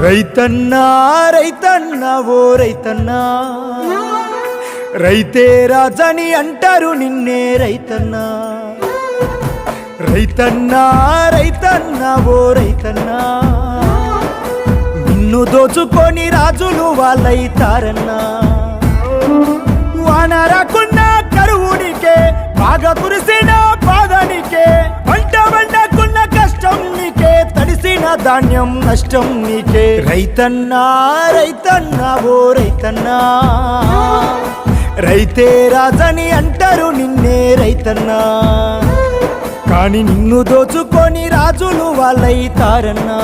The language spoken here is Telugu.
రైతన్నా రైతన్నా ఓ రైతన్నా, రైతే రాజని అంటారు నిన్నే రైతన్నా. రైతన్నా రైతన్నా ఓ రైతన్నా, నిన్ను దోచుకొని రాజులు వాళ్ళైతారన్నా. వాన రాకున్నా కరువునికే, బాగా కురిసిన బాధనికే, పంట పండకున్న కష్టం నీకే, తడిసిన ధాన్యం నష్టం నీకే. రైతన్నా రైతన్నా ఓ రైతన్నా, రైతే రాజని అంటారు నిన్నే రైతన్నా. కానీ నిన్ను దోచుకొని రాజులు వాళ్ళైతారన్నా.